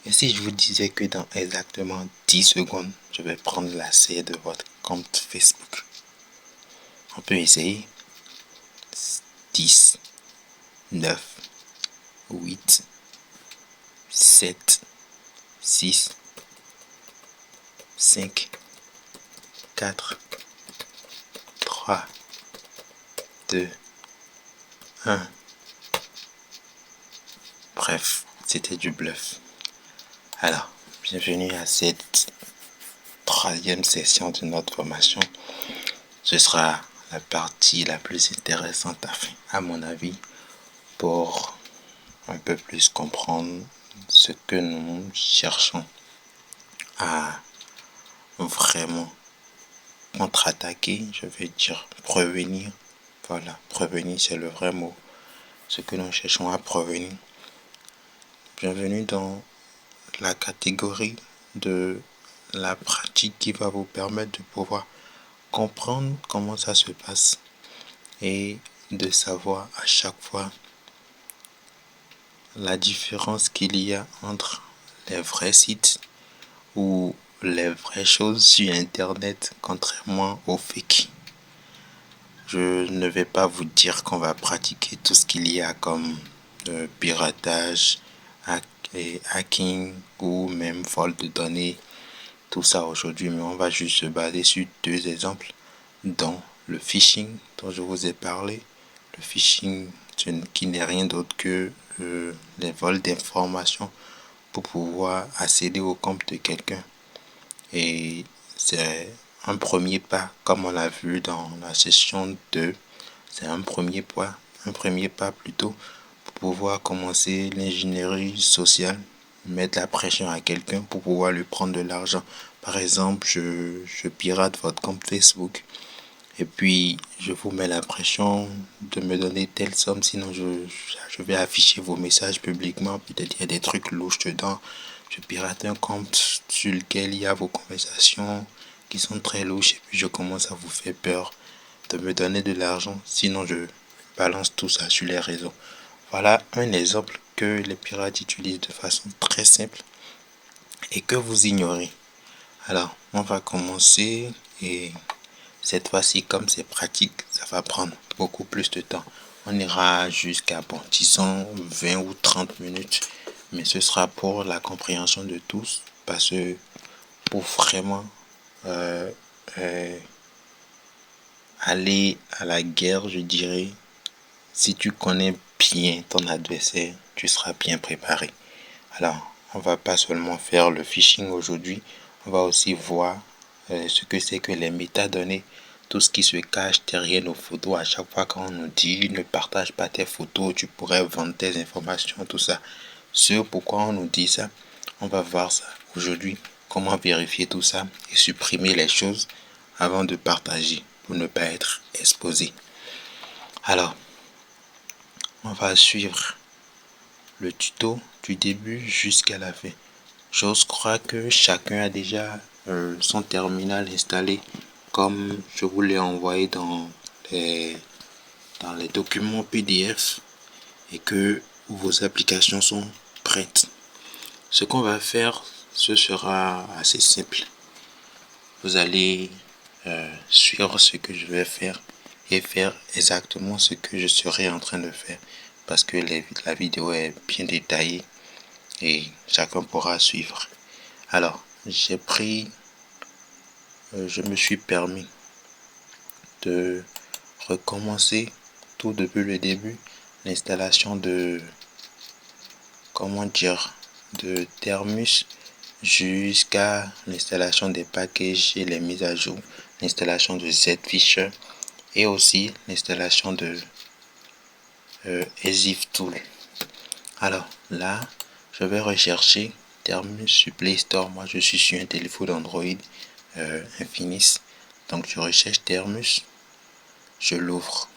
Et si je vous disais que dans exactement 10 secondes, je vais prendre l'accès de votre compte Facebook? On peut essayer. 10, 9, 8, 7, 6, 5, 4, 3, 2, 1. Bref, c'était du bluff. Alors, bienvenue à cette troisième session de notre formation. Ce sera la partie la plus intéressante à mon avis pour un peu plus comprendre ce que nous cherchons à vraiment contre-attaquer, je vais dire prévenir. Voilà, prévenir c'est le vrai mot. Ce que nous cherchons à prévenir. Bienvenue dans la catégorie de la pratique qui va vous permettre de pouvoir comprendre comment ça se passe et de savoir à chaque fois la différence qu'il y a entre les vrais sites ou les vraies choses sur internet contrairement aux fake. Je ne vais pas vous dire qu'on va pratiquer tout ce qu'il y a comme piratage, hacking ou même vol de données, tout ça aujourd'hui, mais on va juste se baser sur deux exemples, dont le phishing dont je vous ai parlé. Le phishing qui n'est rien d'autre que les vols d'informations pour pouvoir accéder au compte de quelqu'un. Et c'est un premier pas, comme on l'a vu dans la session 2, c'est un premier pas plutôt pour pouvoir commencer l'ingénierie sociale, mettre la pression à quelqu'un pour pouvoir lui prendre de l'argent. Par exemple, je pirate votre compte Facebook et puis je vous mets la pression de me donner telle somme, sinon je vais afficher vos messages publiquement. Peut-être il y a des trucs louches dedans. Je pirate un compte sur lequel il y a vos conversations qui sont très louches et puis je commence à vous faire peur de me donner de l'argent, sinon je balance tout ça sur les réseaux. Voilà un exemple que les pirates utilisent de façon très simple et que vous ignorez. Alors, on va commencer et cette fois-ci, comme c'est pratique, ça va prendre beaucoup plus de temps. On ira jusqu'à, disons 20 ou 30 minutes, mais ce sera pour la compréhension de tous, parce que pour vraiment aller à la guerre, je dirais, si tu connais bien ton adversaire, tu seras bien préparé. Alors, on va pas seulement faire le phishing aujourd'hui, on va aussi voir ce que c'est que les métadonnées, tout ce qui se cache derrière nos photos. À chaque fois qu'on nous dit ne partage pas tes photos, tu pourrais vendre tes informations, tout ça. Ce pourquoi on nous dit ça, on va voir ça aujourd'hui, comment vérifier tout ça et supprimer les choses avant de partager pour ne pas être exposé. Alors, on va suivre le tuto du début jusqu'à la fin. J'ose croire que chacun a déjà son terminal installé comme je vous l'ai envoyé dans les documents PDF et que vos applications sont prêtes. Ce qu'on va faire, ce sera assez simple. Vous allez suivre ce que je vais faire et faire exactement ce que je serai en train de faire parce que la vidéo est bien détaillée et chacun pourra suivre. Alors, je me suis permis de recommencer tout depuis le début l'installation de, de Termus jusqu'à l'installation des packages et les mises à jour, l'installation de Zfisher et aussi l'installation de ExifTool. Alors là, je vais rechercher Termus sur Play Store. Moi, je suis sur un téléphone Android Infinis. Donc, je recherche Termus. Je l'ouvre.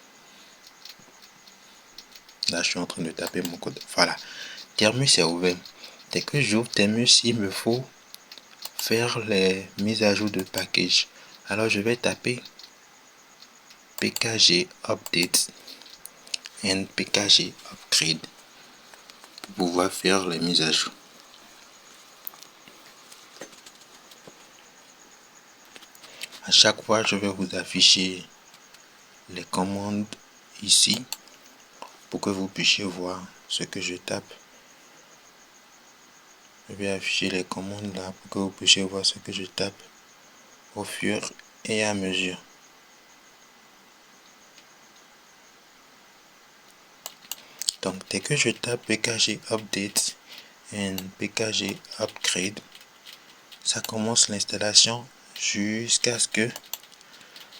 Là, je suis en train de taper mon code. Voilà. Termus est ouvert. Dès que j'ouvre Termus, il me faut faire les mises à jour de package. Alors, je vais taper pkg update and pkg upgrade pour pouvoir faire les mises à jour. À chaque fois, je vais vous afficher les commandes ici pour que vous puissiez voir ce que je tape. Je vais afficher les commandes là pour que vous puissiez voir ce que je tape au fur et à mesure. Donc dès que je tape pkg update and pkg upgrade, ça commence l'installation jusqu'à ce que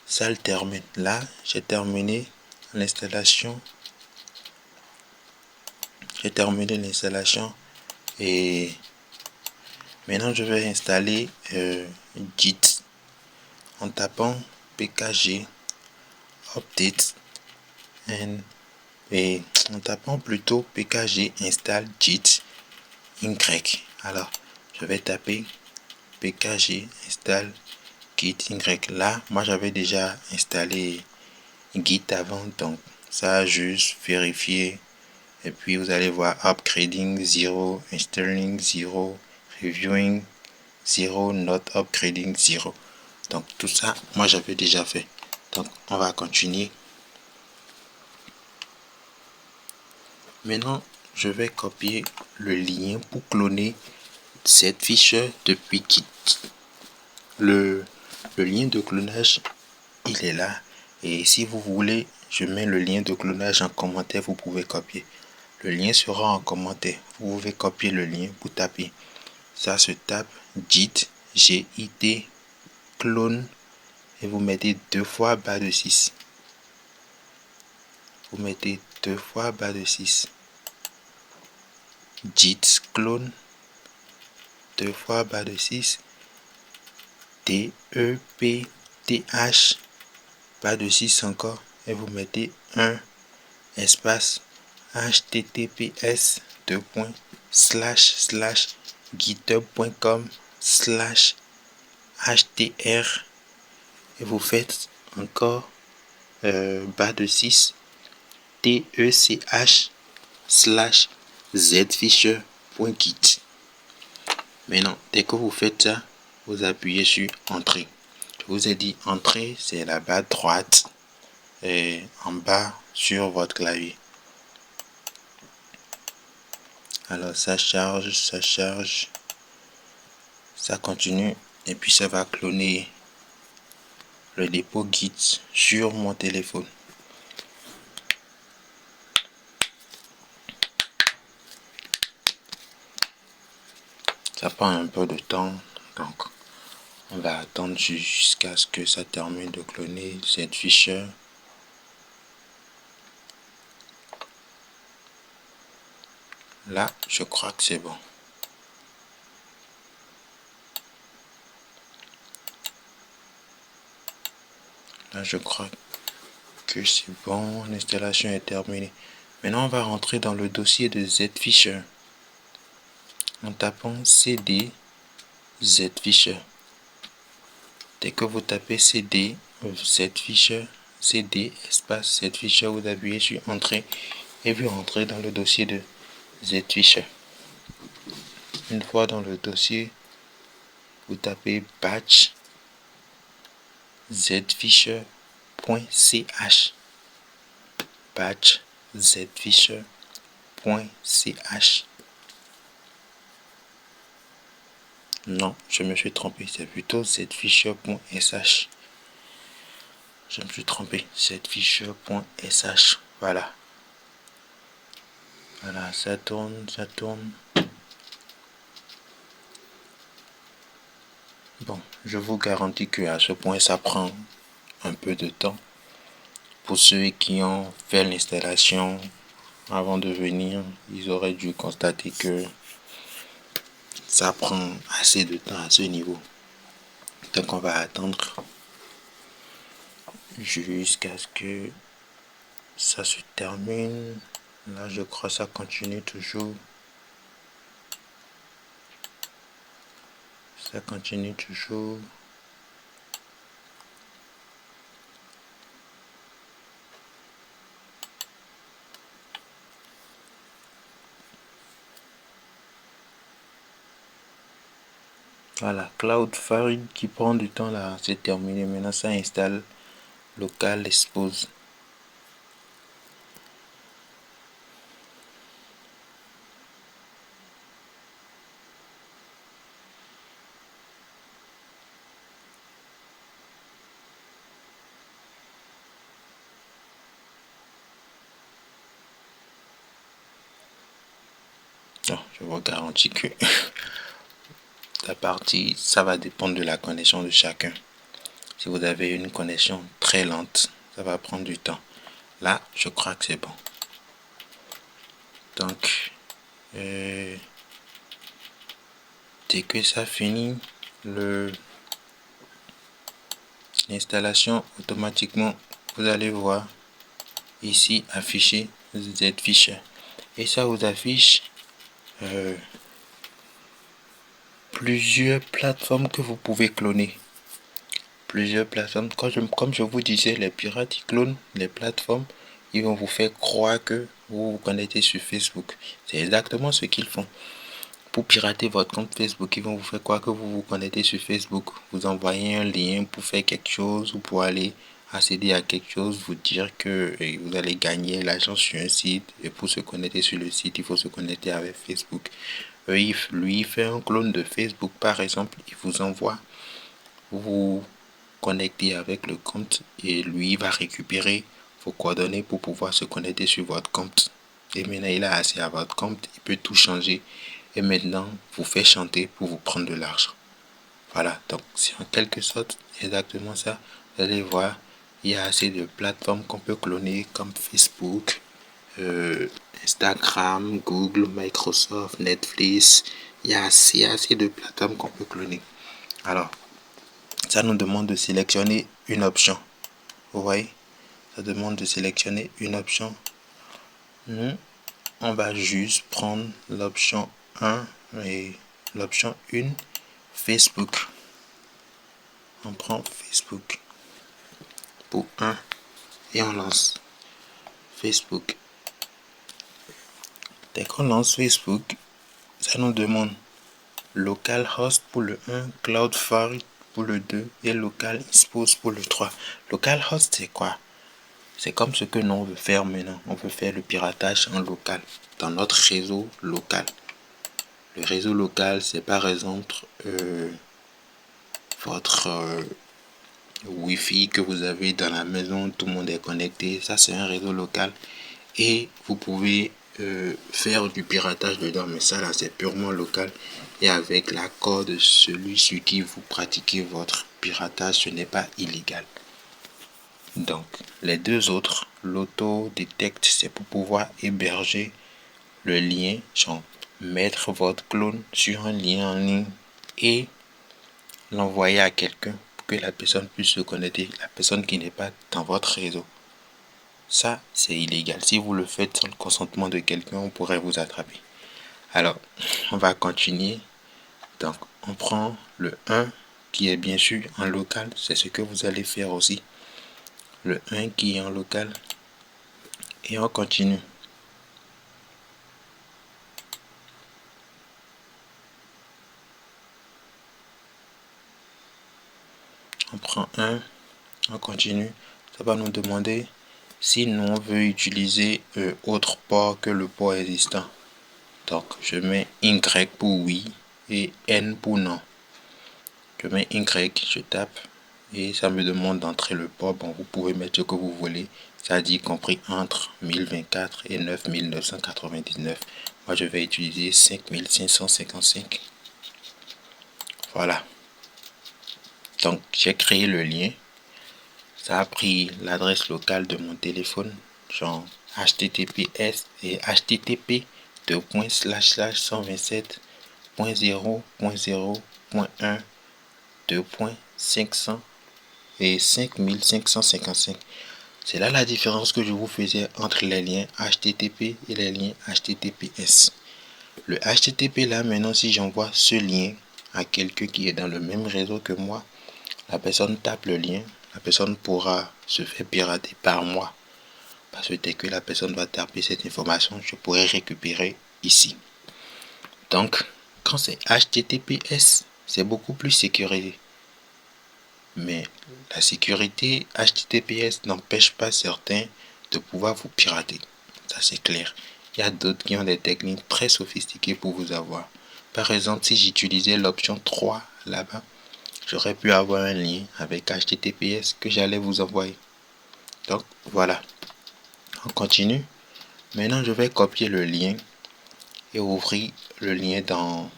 ça le termine. Là, j'ai terminé l'installation. Et maintenant je vais installer Git en tapant pkg update et en tapant plutôt pkg install git y. Alors je vais taper pkg install git y. Là moi j'avais déjà installé Git avant, donc ça a juste vérifié. Et puis vous allez voir upgrading 0, installing 0, reviewing 0, not upgrading 0. Donc tout ça, moi j'avais déjà fait. Donc on va continuer. Maintenant, je vais copier le lien pour cloner cette fiche depuis Git. Le lien de clonage, il est là. Et si vous voulez, je mets le lien de clonage en commentaire, vous pouvez copier. Le lien sera en commentaire. Vous pouvez copier le lien pour taper. Ça se tape git, G-I-T, clone, et vous mettez 2 fois barre de 6. Vous mettez 2 fois barre de 6. Git clone, 2 fois barre de 6. T-E-P-T-H, barre de 6 encore, et vous mettez 1 espace https github.com/htr, et vous faites encore barre de 6 tech/zfisher.git. Maintenant, dès que vous faites ça, vous appuyez sur entrée. Je vous ai dit entrée, c'est la barre droite et en bas sur votre clavier. Alors ça charge, ça continue, et puis ça va cloner le dépôt Git sur mon téléphone. Ça prend un peu de temps, donc on va attendre jusqu'à ce que ça termine de cloner cette fiche. Là, je crois que c'est bon. Là, je crois que c'est bon. L'installation est terminée. Maintenant, on va rentrer dans le dossier de zfisher en tapant cd zfisher. Dès que vous tapez cd zfisher, cd espace zfisher, vous appuyez sur entrée et vous rentrez dans le dossier de zfisher. Une fois dans le dossier, vous tapez batch zfisher.ch, batch zfisher.ch. Non, je me suis trompé, c'est plutôt zfisher.sh. Je me suis trompé, zfisher.sh. Voilà. Voilà, ça tourne. Bon, je vous garantis que à ce point, ça prend un peu de temps. Pour ceux qui ont fait l'installation avant de venir, ils auraient dû constater que ça prend assez de temps à ce niveau. Donc on va attendre jusqu'à ce que ça se termine. Là, je crois que ça continue toujours. Ça continue toujours. Voilà, Cloudflare qui prend du temps là, c'est terminé. Maintenant, ça installe local expose. Non, je vous garantis que la partie, ça va dépendre de la connexion de chacun. Si vous avez une connexion très lente, ça va prendre du temps. Là, je crois que c'est bon. Donc, dès que ça finit, l'installation automatiquement, vous allez voir ici afficher Z-Ficher. Et ça vous affiche plusieurs plateformes que vous pouvez cloner. Plusieurs plateformes. Comme je vous disais, les pirates, ils clonent les plateformes. Ils vont vous faire croire que vous vous connectez sur Facebook. C'est exactement ce qu'ils font. Pour pirater votre compte Facebook, ils vont vous faire croire que vous vous connectez sur Facebook. Vous envoyez un lien pour faire quelque chose ou pour aller accéder à quelque chose, vous dire que vous allez gagner l'argent sur un site. Et pour se connecter sur le site, il faut se connecter avec Facebook. Lui, il fait un clone de Facebook, par exemple. Il vous envoie, vous vous connectez avec le compte et lui va récupérer vos coordonnées pour pouvoir se connecter sur votre compte. Et maintenant, il a accès à votre compte, il peut tout changer. Et maintenant, vous fait chanter pour vous prendre de l'argent. Voilà, donc c'est en quelque sorte exactement ça. Vous allez voir, il y a assez de plateformes qu'on peut cloner comme Facebook, Instagram, Google, Microsoft, Netflix. Il y a assez de plateformes qu'on peut cloner. Alors, ça nous demande de sélectionner une option. Vous voyez, ça demande de sélectionner une option. Nous, on va juste prendre l'option 1 et l'option 1, Facebook. On prend Facebook pour 1 et on lance Facebook. Dès qu'on lance Facebook, ça nous demande localhost pour le 1, Cloudflare pour le 2 et local expose pour le 3. Localhost, c'est quoi? C'est comme ce que nous on veut faire maintenant. On veut faire le piratage en local, dans notre réseau local. Le réseau local, c'est par exemple votre Wi-Fi que vous avez dans la maison, tout le monde est connecté. Ça, c'est un réseau local. Et vous pouvez faire du piratage dedans, mais ça là, c'est purement local. Et avec l'accord de celui sur qui vous pratiquez votre piratage, ce n'est pas illégal. Donc, les deux autres, l'auto-detect, c'est pour pouvoir héberger le lien, genre mettre votre clone sur un lien en ligne et l'envoyer à quelqu'un pour que la personne puisse se connecter, la personne qui n'est pas dans votre réseau. Ça, c'est illégal. Si vous le faites sans le consentement de quelqu'un, on pourrait vous attraper. Alors, on va continuer. Donc, on prend le 1 qui est bien sûr en local. C'est ce que vous allez faire aussi. Le 1 qui est en local. Et on continue. On prend 1. On continue. Ça va nous demander si nous on veut utiliser autre port que le port existant. Donc, je mets Y pour oui et N pour non. Je mets Y, je tape et ça me demande d'entrer le port. Bon, vous pouvez mettre ce que vous voulez. Ça dit compris entre 1024 et 9999. Moi, je vais utiliser 5555. Voilà. Donc, j'ai créé le lien. Ça a pris l'adresse locale de mon téléphone, genre HTTPS et HTTP 127.0.0.1 2.500 et 5555. C'est là la différence que je vous faisais entre les liens HTTP et les liens HTTPS. Le HTTP là, maintenant, si j'envoie ce lien à quelqu'un qui est dans le même réseau que moi, la personne tape le lien, la personne pourra se faire pirater par moi. Parce que dès que la personne va taper cette information, je pourrai récupérer ici. Donc, quand c'est HTTPS, c'est beaucoup plus sécurisé. Mais la sécurité HTTPS n'empêche pas certains de pouvoir vous pirater. Ça, c'est clair. Il y a d'autres qui ont des techniques très sophistiquées pour vous avoir. Par exemple, si j'utilisais l'option 3 là-bas, j'aurais pu avoir un lien avec HTTPS que j'allais vous envoyer. Donc, voilà. On continue. Maintenant, je vais copier le lien et ouvrir le lien dans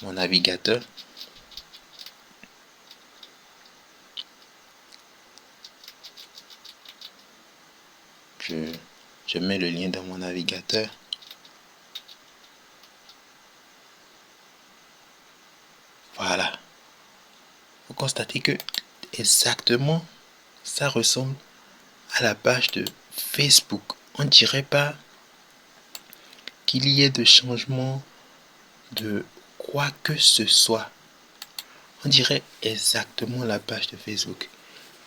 mon navigateur. Je mets le lien dans mon navigateur. Voilà. Vous constatez que exactement ça ressemble à la page de Facebook. On ne dirait pas qu'il y ait de changement de quoi que ce soit. On dirait exactement la page de Facebook.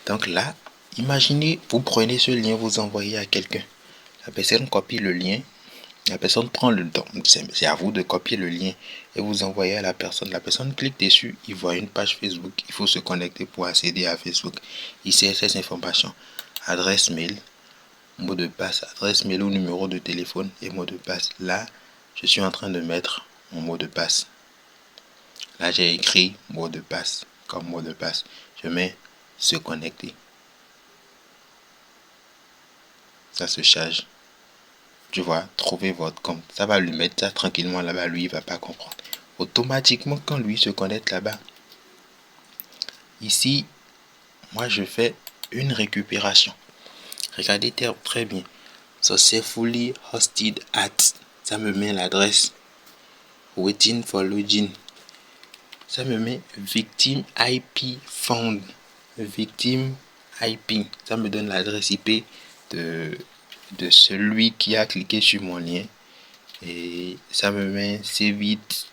Donc là, imaginez, vous prenez ce lien, vous envoyez à quelqu'un. La personne copie le lien. La personne prend le temps. C'est à vous de copier le lien et vous envoyez à la personne. La personne clique dessus, il voit une page Facebook. Il faut se connecter pour accéder à Facebook. Il sait ces informations. Adresse mail, mot de passe, adresse mail ou numéro de téléphone et mot de passe. Là, je suis en train de mettre mon mot de passe. Là, j'ai écrit mot de passe comme mot de passe. Je mets se connecter. Ça se charge. Tu vois, trouver votre compte. Ça va lui mettre ça tranquillement là-bas. Lui, il va pas comprendre. Automatiquement, quand lui se connecte là-bas, ici, moi, je fais une récupération. Regardez très bien. Successfully hosted at. Ça me met l'adresse. Waiting for login. Ça me met victim IP found. Victim IP. Ça me donne l'adresse IP de celui qui a cliqué sur mon lien. Et ça me met save it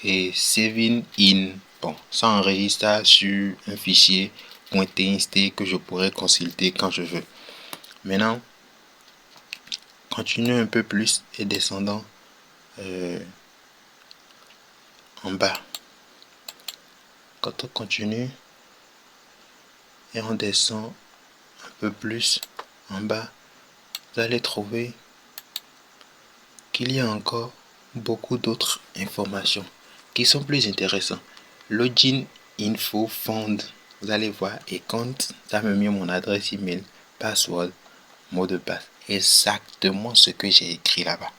et saving in. Bon, ça enregistre sur un fichier .txt que je pourrais consulter quand je veux. Maintenant, continuons un peu plus et descendant en bas. Quand on continue et on descend un peu plus en bas, vous allez trouver qu'il y a encore beaucoup d'autres informations qui sont plus intéressantes. Login info found. Vous allez voir et compte, ça me met mon adresse email, password, mot de passe. Exactement ce que j'ai écrit là-bas.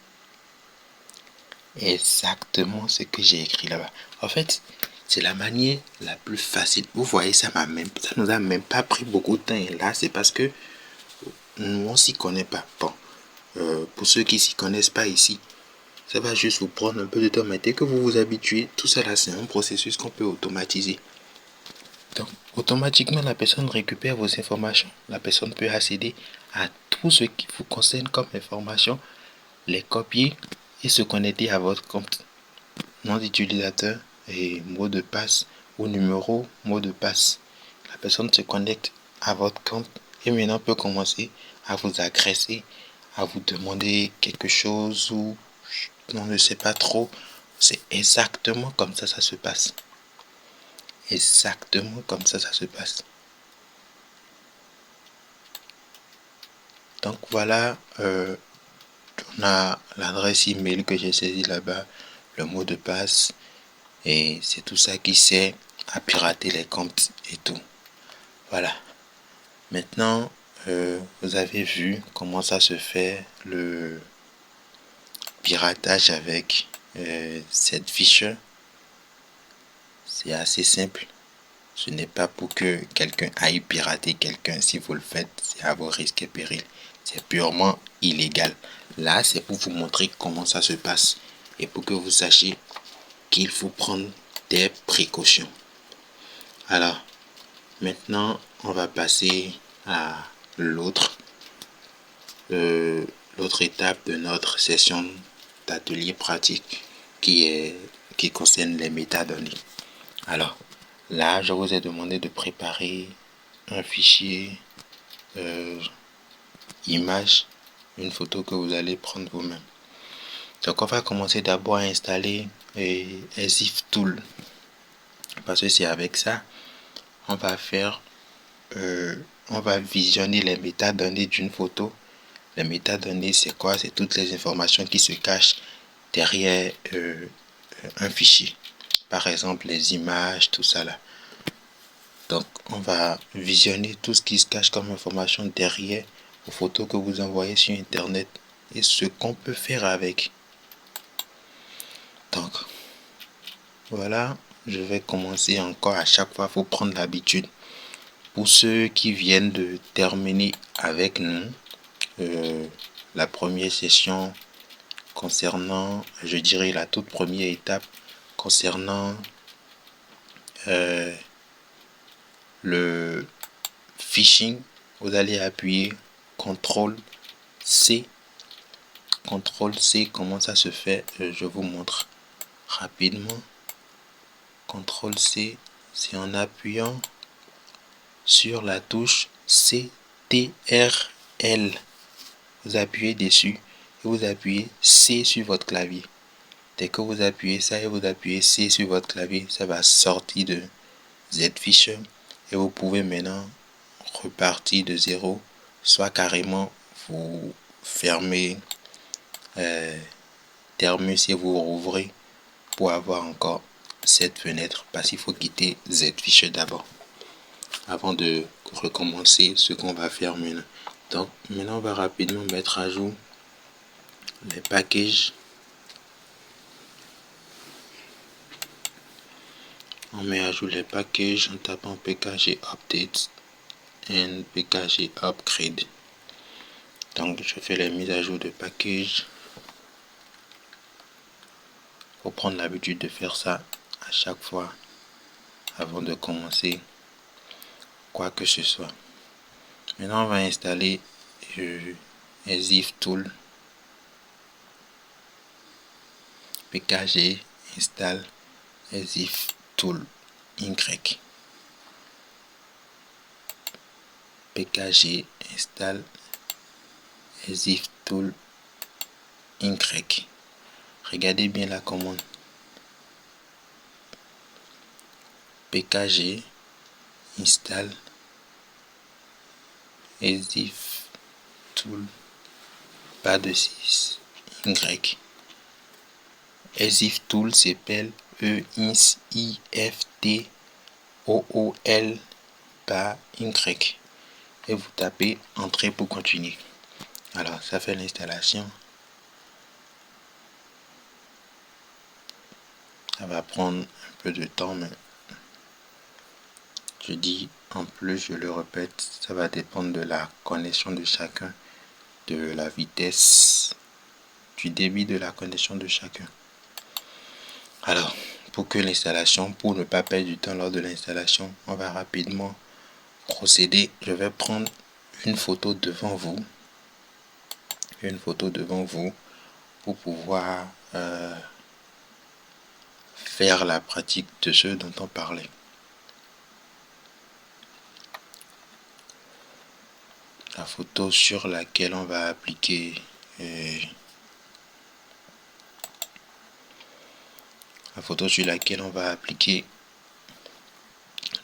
Exactement ce que j'ai écrit là-bas. En fait, c'est la manière la plus facile. Vous voyez, ça nous a même pas pris beaucoup de temps. Et là, c'est parce que nous, on s'y connaît pas. Bon, pour ceux qui s'y connaissent pas ici, ça va juste vous prendre un peu de temps, mais dès que vous vous habituez, tout ça là, c'est un processus qu'on peut automatiser. Donc, automatiquement, la personne récupère vos informations. La personne peut accéder à tout ce qui vous concerne comme information, les copier et se connecter à votre compte. Nom d'utilisateur et mot de passe ou numéro, mot de passe. La personne se connecte à votre compte et maintenant peut commencer à vous agresser, à vous demander quelque chose ou on ne sait pas trop. C'est exactement comme ça se passe. Exactement comme ça se passe. Donc voilà, on a l'adresse email que j'ai saisie là-bas, le mot de passe, et c'est tout ça qui sert à pirater les comptes et tout. Voilà. Maintenant, vous avez vu comment ça se fait le piratage avec cette fiche. C'est assez simple. Ce n'est pas pour que quelqu'un aille pirater quelqu'un. Si vous le faites, c'est à vos risques et périls. C'est purement illégal. Là, c'est pour vous montrer comment ça se passe et pour que vous sachiez qu'il faut prendre des précautions. Alors, maintenant, on va passer à l'autre étape de notre session d'atelier pratique qui concerne les métadonnées. Alors, là, je vous ai demandé de préparer un fichier image, une photo que vous allez prendre vous-même. Donc, on va commencer d'abord à installer et EXIF Tool, parce que c'est avec ça on va faire on va visionner les métadonnées d'une photo. Les métadonnées, c'est quoi? C'est toutes les informations qui se cachent derrière un fichier. Par exemple, les images, tout ça là. Donc, on va visionner tout ce qui se cache comme information derrière aux photos que vous envoyez sur Internet et ce qu'on peut faire avec. Donc, voilà, je vais commencer encore à chaque fois. Il faut prendre l'habitude. Pour ceux qui viennent de terminer avec nous, la première session concernant, je dirais la toute première étape concernant le phishing, vous allez appuyer CTRL C. CTRL C, comment ça se fait? Je vous montre rapidement. CTRL C, c'est en appuyant sur la touche CTRL. Vous appuyez dessus et vous appuyez C sur votre clavier. Dès que vous appuyez ça et vous appuyez C sur votre clavier, ça va sortir de Z-Fisher et vous pouvez maintenant repartir de zéro, soit carrément vous fermez Terminus et vous rouvrez pour avoir encore cette fenêtre, parce qu'il faut quitter Z-Fisher d'abord avant de recommencer ce qu'on va faire maintenant. Donc maintenant on va rapidement mettre à jour les packages. On met à jour les packages en tapant pkg update et pkg upgrade. Donc je fais les mises à jour de packages. Faut prendre l'habitude de faire ça à chaque fois avant de commencer quoi que ce soit. Maintenant on va installer EXIF Tool. pkg install EXIF Tool Y. pkg install EXIF Tool Y. Regardez bien la commande. pkg install EXIF Tool pas de 6 Y. EXIF Tool s'appelle EXIFTOOL pas Y. Et vous tapez Entrée pour continuer. Alors, ça fait l'installation. Ça va prendre un peu de temps, mais je dis en plus, je le répète, ça va dépendre de la connexion de chacun, de la vitesse, du débit de la connexion de chacun. Alors, pour ne pas perdre du temps lors de l'installation, on va rapidement procéder. Je vais prendre une photo devant vous. Pour pouvoir faire la pratique de ce dont on parlait. La photo sur laquelle on va appliquer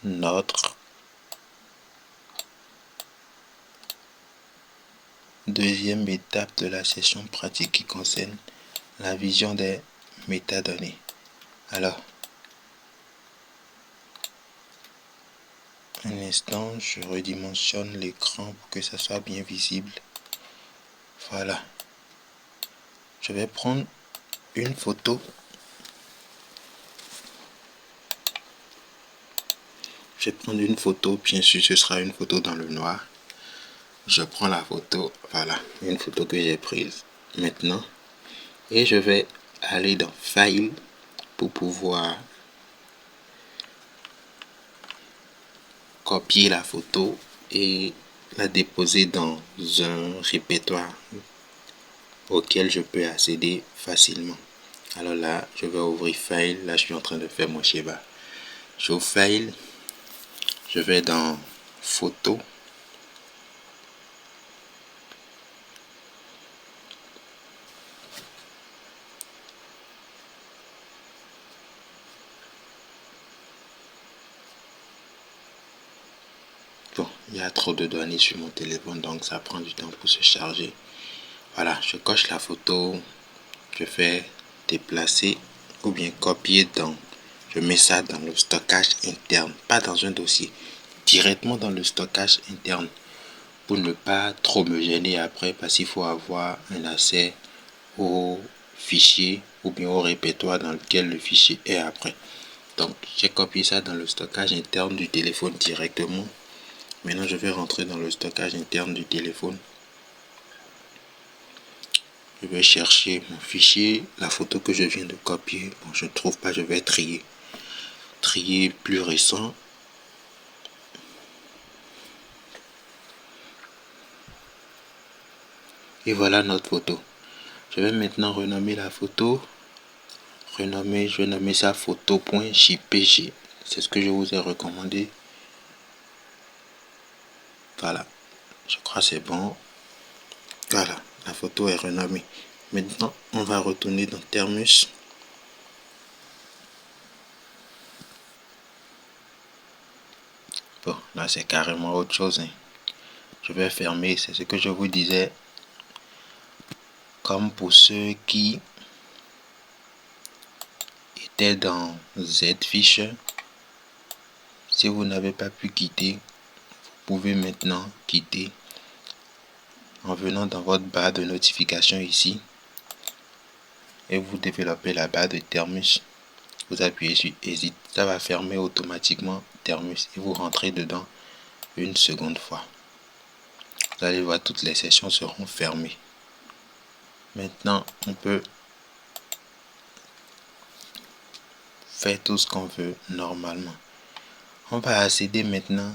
notre deuxième étape de la session pratique qui concerne la vision des métadonnées. Alors, un instant, je redimensionne l'écran pour que ça soit bien visible. Voilà. Je vais prendre une photo. Bien sûr, ce sera une photo dans le noir. Je prends la photo, voilà, une photo que j'ai prise maintenant. Et je vais aller dans File pour pouvoir copier la photo et la déposer dans un répertoire auquel je peux accéder facilement. Alors là, je vais ouvrir File. Là, je suis en train de faire mon schéma. J'ouvre File. Je vais dans Photo. Bon, il y a trop de données sur mon téléphone, donc ça prend du temps pour se charger. Voilà, je coche la photo, je fais déplacer ou bien copier je mets ça dans le stockage interne, pas dans un dossier, directement dans le stockage interne pour ne pas trop me gêner après parce qu'il faut avoir un accès au fichier ou bien au répertoire dans lequel le fichier est après. Donc j'ai copié ça dans le stockage interne du téléphone directement. Maintenant je vais rentrer dans le stockage interne du téléphone. Je vais chercher mon fichier, la photo que je viens de copier. Bon, je ne trouve pas, je vais trier. Trier plus récent. Et voilà notre photo. Je vais maintenant renommer la photo. Je vais nommer ça photo.jpg. C'est ce que je vous ai recommandé. Voilà. Je crois que c'est bon. Voilà. La photo est renommée. Maintenant, on va retourner dans Thermus. Bon, là c'est carrément autre chose. Je vais fermer. C'est ce que je vous disais. Comme pour ceux qui étaient dans Z-Fish. Si vous n'avez pas pu quitter, vous pouvez maintenant quitter en venant dans votre barre de notification ici et vous développez la barre de Thermus. Vous appuyez sur Exit, ça va fermer automatiquement Thermus et vous rentrez dedans une seconde fois. Vous allez voir, toutes les sessions seront fermées. Maintenant, on peut faire tout ce qu'on veut normalement. On va accéder maintenant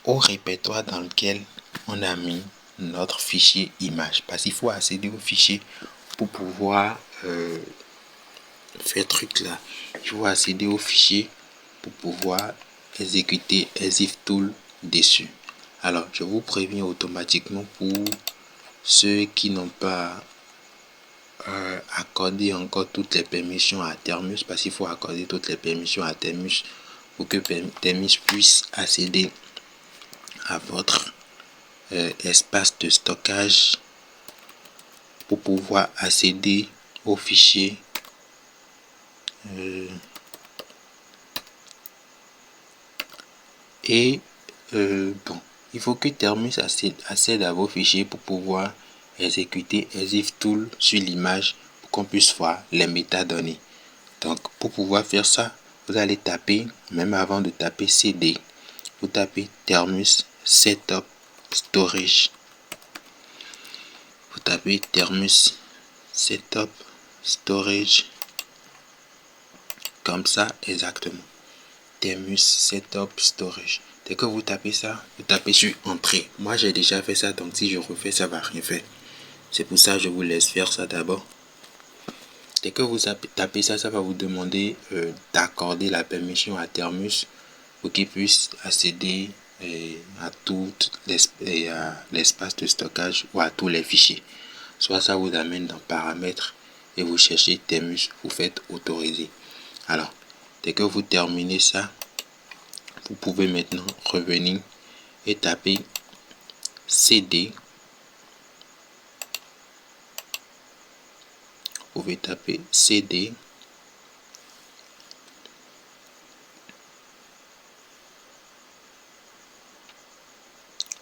au répertoire dans lequel on a mis notre fichier image. Parce qu'il faut accéder au fichier pour pouvoir faire truc là. Il faut accéder au fichier pour pouvoir exécuter ExifTool dessus. Alors, je vous préviens automatiquement pour ceux qui n'ont pas accordé encore toutes les permissions à Thermus, parce qu'il faut accorder toutes les permissions à Thermus pour que Thermus puisse accéder à votre espace de stockage pour pouvoir accéder au fichier bon, il faut que Thermus accède à vos fichiers pour pouvoir exécuter ExifTool sur l'image pour qu'on puisse voir les métadonnées. Donc pour pouvoir faire ça, vous allez taper, même avant de taper CD, vous tapez Thermus Setup Storage. Vous tapez Thermus Setup Storage comme ça exactement. Thermus Setup Storage. Dès que vous tapez ça, vous tapez sur Entrée. Moi j'ai déjà fait ça, donc si je refais, ça va rien faire. C'est pour ça que je vous laisse faire ça d'abord. Dès que vous tapez ça, ça va vous demander d'accorder la permission à Thermus pour qu'il puisse accéder à tout l'espace de stockage ou à tous les fichiers. Soit ça vous amène dans Paramètres et vous cherchez Thermus, vous faites Autoriser. Alors, dès que vous terminez ça, vous pouvez maintenant revenir et taper CD. Vous pouvez taper CD.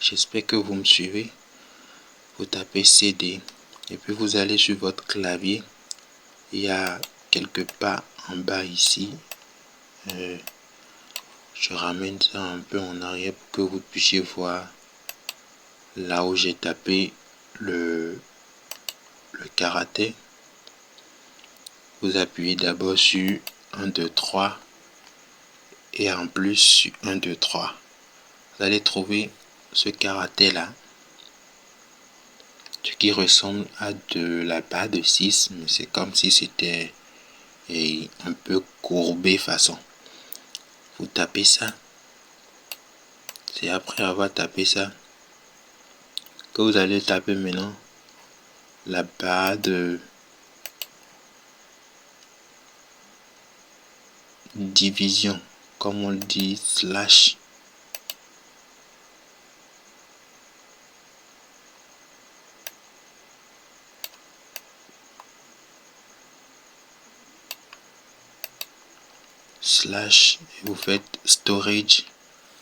J'espère que vous me suivez. Vous tapez CD et puis vous allez sur votre clavier. Il y a quelque part en bas ici. Je ramène ça un peu en arrière pour que vous puissiez voir là où j'ai tapé le caractère. Vous appuyez d'abord sur 1, 2, 3 et en plus sur 1, 2, 3. Vous allez trouver ce caractère là, ce qui ressemble à de la barre de 6, mais c'est comme si c'était un peu courbé façon. Vous tapez ça. C'est après avoir tapé ça que vous allez taper maintenant la barre de division, comme on dit, slash. slash, et vous faites storage,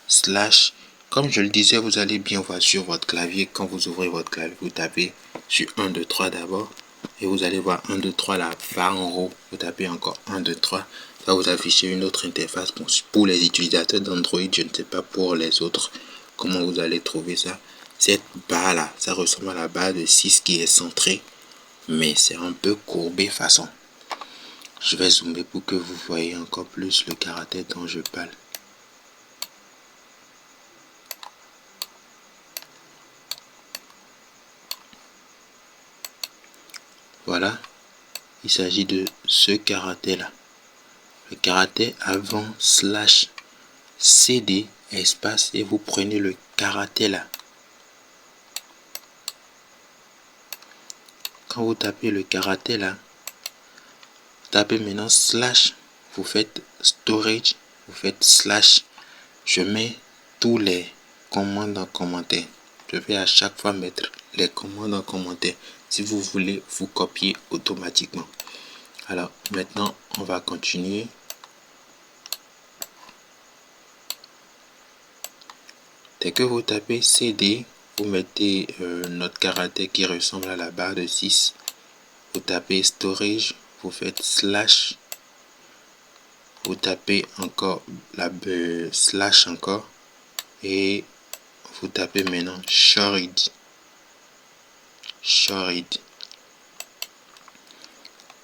slash. Comme je le disais, vous allez bien voir sur votre clavier, quand vous ouvrez votre clavier, vous tapez sur 1, 2, 3 d'abord. Et vous allez voir 1, 2, 3 là, barre en haut. Vous tapez encore 1, 2, 3. Ça va vous afficher une autre interface. Bon, pour les utilisateurs d'Android, je ne sais pas pour les autres comment vous allez trouver ça. Cette barre là, ça ressemble à la barre de 6 qui est centrée, mais c'est un peu courbé façon. Je vais zoomer pour que vous voyez encore plus le caractère dont je parle. Voilà, il s'agit de ce caractère là. Le caractère avant slash cd espace et vous prenez le caractère là. Quand vous tapez le caractère là, tapez maintenant slash, vous faites storage, vous faites slash. Je mets tous les commandes en commentaire. Je vais à chaque fois mettre les commandes en commentaire si vous voulez vous copier automatiquement. Alors maintenant on va continuer. Dès que vous tapez cd, vous mettez notre caractère qui ressemble à la barre de 6. Vous tapez storage, vous faites slash. Vous tapez encore la slash encore. Et vous tapez maintenant shared.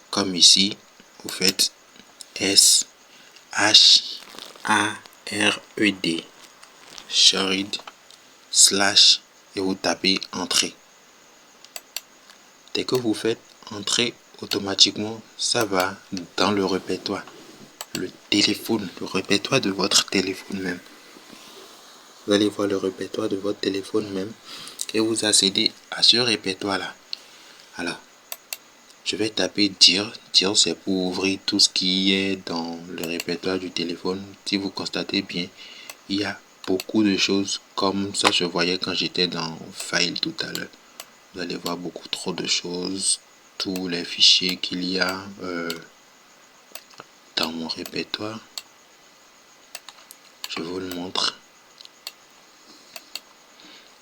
Comme ici, vous faites shared. Shared slash et vous tapez entrée. Dès que vous faites entrer, automatiquement ça va dans le répertoire, le répertoire de votre téléphone même. Vous allez voir le répertoire de votre téléphone même et vous accédez à ce répertoire là. Alors je vais taper dire c'est pour ouvrir tout ce qui est dans le répertoire du téléphone. Si vous constatez bien, il y a beaucoup de choses comme ça je voyais quand j'étais dans File tout à l'heure. Vous allez voir beaucoup trop de choses, tous les fichiers qu'il y a dans mon répertoire. Je vous le montre.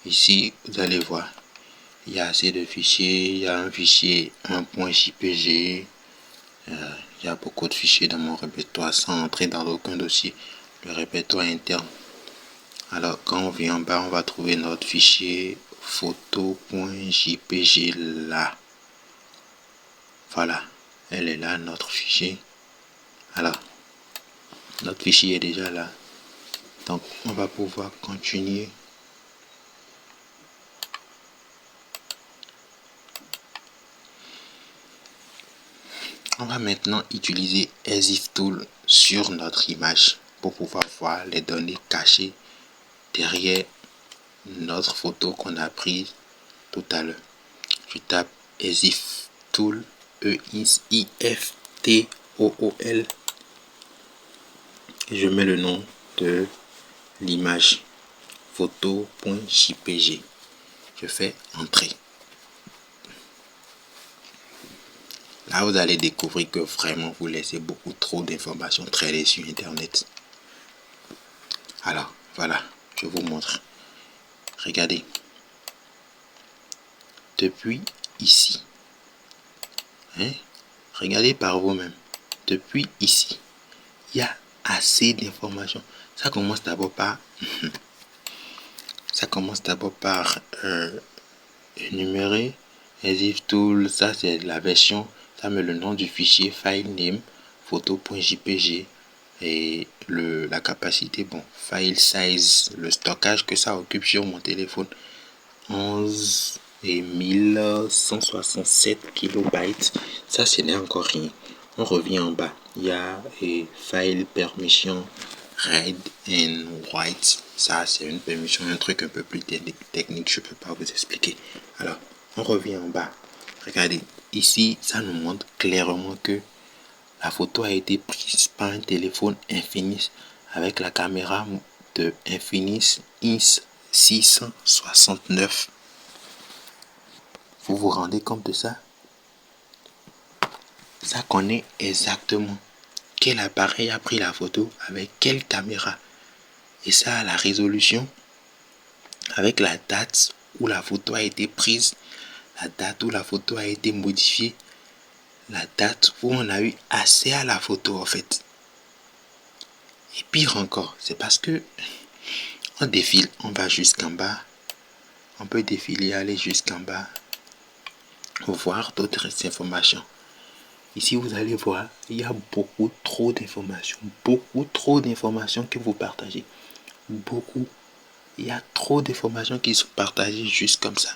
Ici, vous allez voir, il y a assez de fichiers. Il y a un fichier 1.jpg. Il y a beaucoup de fichiers dans mon répertoire sans entrer dans aucun dossier. Le répertoire interne. Alors, quand on vient en bas, on va trouver notre fichier photo.jpg là. Voilà, elle est là, notre fichier. Alors, notre fichier est déjà là. Donc, on va pouvoir continuer. On va maintenant utiliser EXIF Tool sur notre image pour pouvoir voir les données cachées derrière notre photo qu'on a prise tout à l'heure. Je tape EXIF Tool, EXIFTOOL, et je mets le nom de l'image photo.jpg. Je fais entrer. Là, vous allez découvrir que vraiment vous laissez beaucoup trop d'informations traîner sur Internet. Alors, voilà, je vous montre. Regardez. Depuis ici. Regardez par vous-même. Depuis ici, il y a assez d'informations. Ça commence d'abord par énumérer EXIF Tool. Ça, c'est la version. Ça met le nom du fichier file name photo.jpg et la capacité, file size, le stockage que ça occupe sur mon téléphone, 11 et 1167 kilobytes. Ça, ce n'est encore rien. On revient en bas. Il y a file permission read and write. Ça, c'est une permission, un truc un peu plus technique. Je peux pas vous expliquer. Alors, on revient en bas. Regardez, ici, ça nous montre clairement que la photo a été prise par un téléphone Infinix avec la caméra de Infinix INS669. Vous vous rendez compte de ça? Ça connaît exactement quel appareil a pris la photo, avec quelle caméra. Et ça, la résolution, avec la date où la photo a été prise, la date où la photo a été modifiée, la date où on a eu accès à la photo en fait. Et pire encore, c'est parce que on défile, on va jusqu'en bas, on peut défiler, aller jusqu'en bas, voir d'autres informations. Ici, vous allez voir, il y a beaucoup trop d'informations que vous partagez. Beaucoup. Il y a trop d'informations qui sont partagées juste comme ça.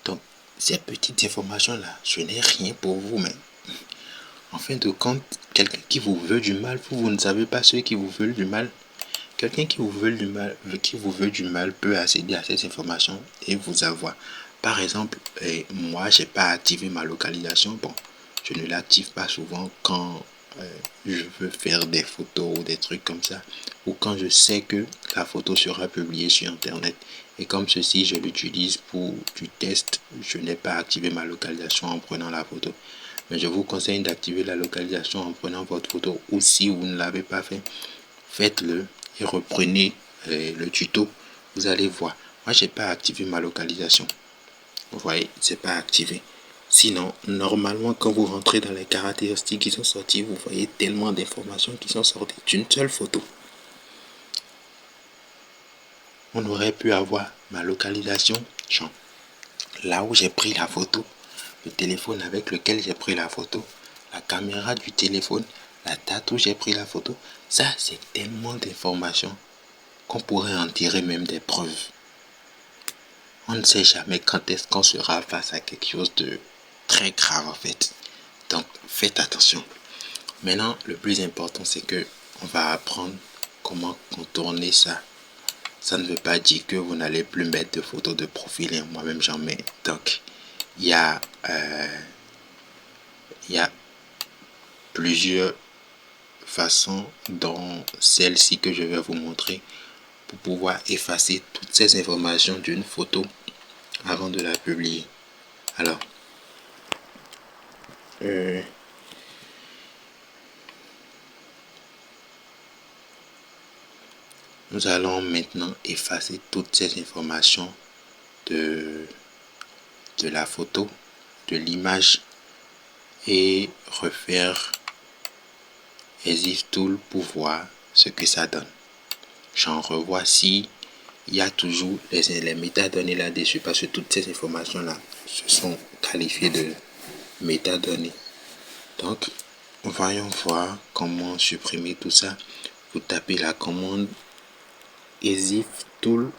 Donc, ces petites informations-là, ce n'est rien pour vous, mais en fin de compte, quelqu'un qui vous veut du mal, vous ne savez pas ceux qui vous veulent du mal. Quelqu'un qui vous veut du mal peut accéder à ces informations et vous avoir. Par exemple, moi, j'ai pas activé ma localisation. Bon, je ne l'active pas souvent quand je veux faire des photos ou des trucs comme ça, ou quand je sais que la photo sera publiée sur internet. Et comme ceci, je l'utilise pour du test, je n'ai pas activé ma localisation en prenant la photo. Mais je vous conseille d'activer la localisation en prenant votre photo, ou si vous ne l'avez pas fait, faites-le et reprenez le tuto. Vous allez voir. Moi, j'ai pas activé ma localisation. Vous voyez, c'est pas activé. Sinon, normalement, quand vous rentrez dans les caractéristiques qui sont sorties, vous voyez tellement d'informations qui sont sorties d'une seule photo. On aurait pu avoir ma localisation, genre là où j'ai pris la photo, le téléphone avec lequel j'ai pris la photo, la caméra du téléphone, la date où j'ai pris la photo. Ça, c'est tellement d'informations qu'on pourrait en tirer même des preuves. On ne sait jamais quand est-ce qu'on sera face à quelque chose de très grave en fait. Donc faites attention. Maintenant, le plus important, c'est que on va apprendre comment contourner ça. Ça ne veut pas dire que vous n'allez plus mettre de photos de profil. Moi-même, j'en mets. Donc, il y a plusieurs façons, dont celle-ci que je vais vous montrer, pour pouvoir effacer toutes ces informations d'une photo avant de la publier. Alors, nous allons maintenant effacer toutes ces informations de la photo, de l'image, et refaire Exif Tool pour voir ce que ça donne. J'en revois si il y a toujours les métadonnées là-dessus, parce que toutes ces informations-là se sont qualifiées de métadonnées. Donc, voyons voir comment supprimer tout ça. Vous tapez la commande Exif Tool.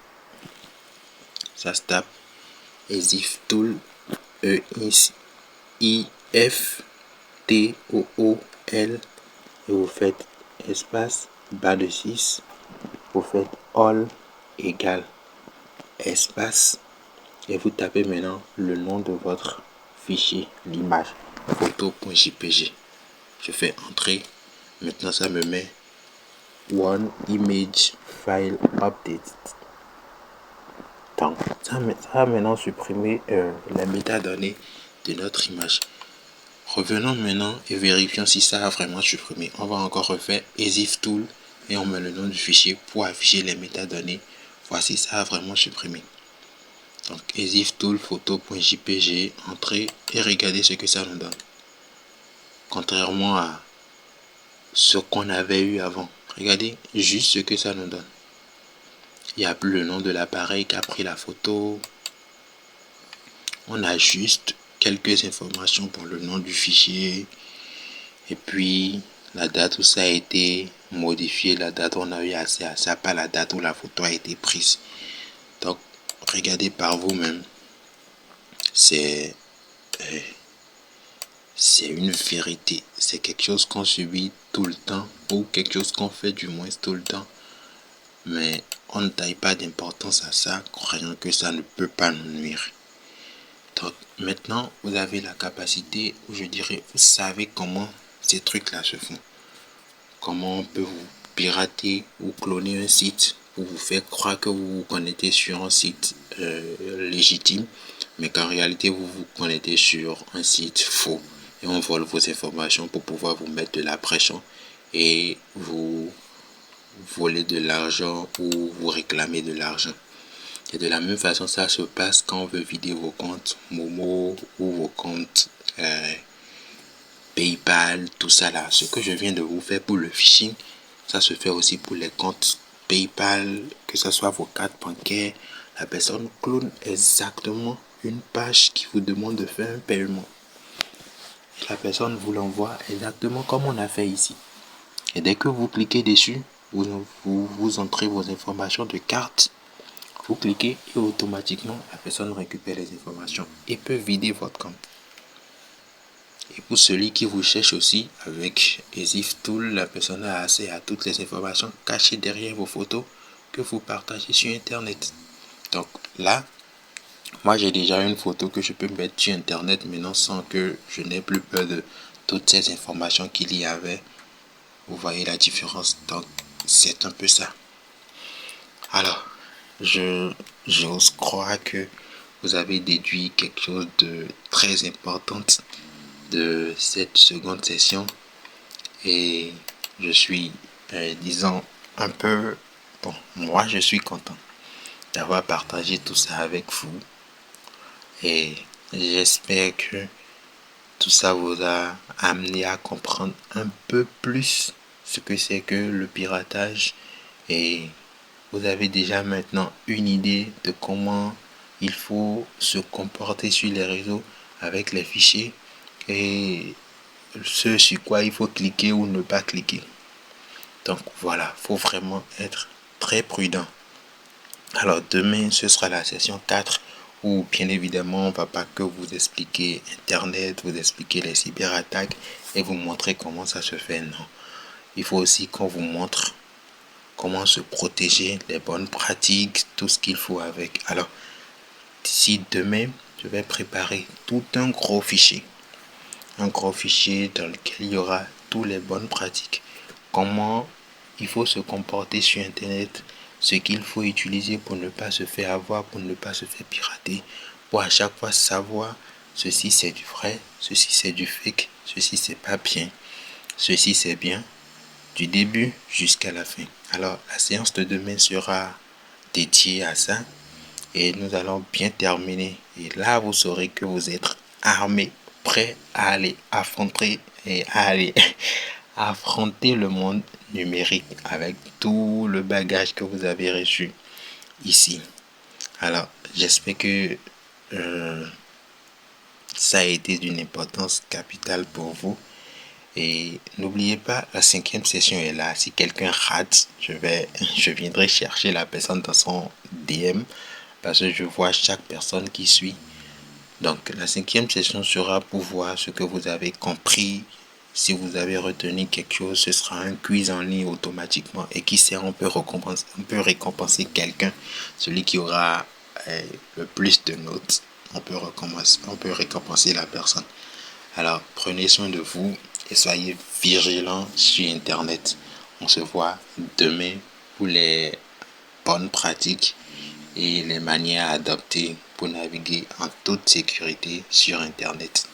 Ça se tape Exif Tool, EIFTOOL, et vous faites espace, bas de 6, vous faites all égale espace, et vous tapez maintenant le nom de votre fichier, l'image, photo.jpg. Je fais entrer. Maintenant, ça me met one image file update. Donc, ça va maintenant supprimer les métadonnées de notre image. Revenons maintenant et vérifions si ça a vraiment supprimé. On va encore refaire Exif Tool et on met le nom du fichier pour afficher les métadonnées. Voici, ça a vraiment supprimé. Donc, Exif Tool photo.jpg, entrée et regardez ce que ça nous donne. Contrairement à ce qu'on avait eu avant. Regardez juste ce que ça nous donne. Il n'y a plus le nom de l'appareil qui a pris la photo. On a juste quelques informations pour le nom du fichier. Et puis la date où ça a été modifié, la date où on a eu accès à ça, pas la date où la photo a été prise. Donc, regardez par vous-même. C'est une vérité. C'est quelque chose qu'on subit tout le temps, ou quelque chose qu'on fait du moins tout le temps. Mais on ne taille pas d'importance à ça, croyant que ça ne peut pas nous nuire. Donc, maintenant, vous avez la capacité, ou je dirais, vous savez comment ces trucs-là se font. Comment on peut vous pirater ou cloner un site pour vous faire croire que vous vous connectez sur un site légitime, mais qu'en réalité, vous vous connectez sur un site faux. et on vole vos informations pour pouvoir vous mettre de la pression et vous voler de l'argent ou vous réclamer de l'argent. Et de la même façon, ça se passe quand on veut vider vos comptes Momo ou vos comptes PayPal, tout ça là. Ce que je viens de vous faire pour le phishing, ça se fait aussi pour les comptes PayPal, que ce soit vos cartes bancaires. La personne clone exactement une page qui vous demande de faire un paiement. La personne vous l'envoie exactement comme on a fait ici. Et dès que vous cliquez dessus, vous entrez vos informations de carte. Vous cliquez et automatiquement la personne récupère les informations et peut vider votre compte. Et pour celui qui vous cherche aussi, avec Exif Tool, la personne a accès à toutes les informations cachées derrière vos photos que vous partagez sur Internet. Donc là, moi j'ai déjà une photo que je peux mettre sur Internet maintenant sans que je n'ai plus peur de toutes ces informations qu'il y avait. Vous voyez la différence. Donc c'est un peu ça. Alors, j'ose croire que vous avez déduit quelque chose de très important de cette seconde session et je suis, disons, un peu, bon, moi je suis content d'avoir partagé tout ça avec vous et j'espère que tout ça vous a amené à comprendre un peu plus ce que c'est que le piratage et vous avez déjà maintenant une idée de comment il faut se comporter sur les réseaux avec les fichiers et ce sur quoi il faut cliquer ou ne pas cliquer. Donc voilà, il faut vraiment être très prudent. Alors demain, ce sera la session 4 où bien évidemment, on ne va pas que vous expliquer Internet, vous expliquer les cyberattaques et vous montrer comment ça se fait. Non. Il faut aussi qu'on vous montre comment se protéger, les bonnes pratiques, tout ce qu'il faut avec. Alors, d'ici demain, je vais préparer tout un gros fichier. Un gros fichier dans lequel il y aura toutes les bonnes pratiques. Comment il faut se comporter sur Internet, ce qu'il faut utiliser pour ne pas se faire avoir, pour ne pas se faire pirater, pour à chaque fois savoir ceci c'est du vrai, ceci c'est du fake, ceci c'est pas bien, ceci c'est bien, du début jusqu'à la fin. Alors la séance de demain sera dédiée à ça et nous allons bien terminer. Et là vous saurez que vous êtes armé, prêt à aller affronter et à aller affronter le monde numérique avec tout le bagage que vous avez reçu ici. Alors, j'espère que ça a été d'une importance capitale pour vous. Et n'oubliez pas, la 5e session est là. Si quelqu'un rate, je viendrai chercher la personne dans son DM parce que je vois chaque personne qui suit. Donc, la 5e session sera pour voir ce que vous avez compris. Si vous avez retenu quelque chose, ce sera un quiz en ligne automatiquement. Et qui sait, on peut récompenser quelqu'un. Celui qui aura le plus de notes, on peut récompenser la personne. Alors, prenez soin de vous et soyez vigilants sur Internet. On se voit demain pour les bonnes pratiques et les manières à adopter pour naviguer en toute sécurité sur Internet.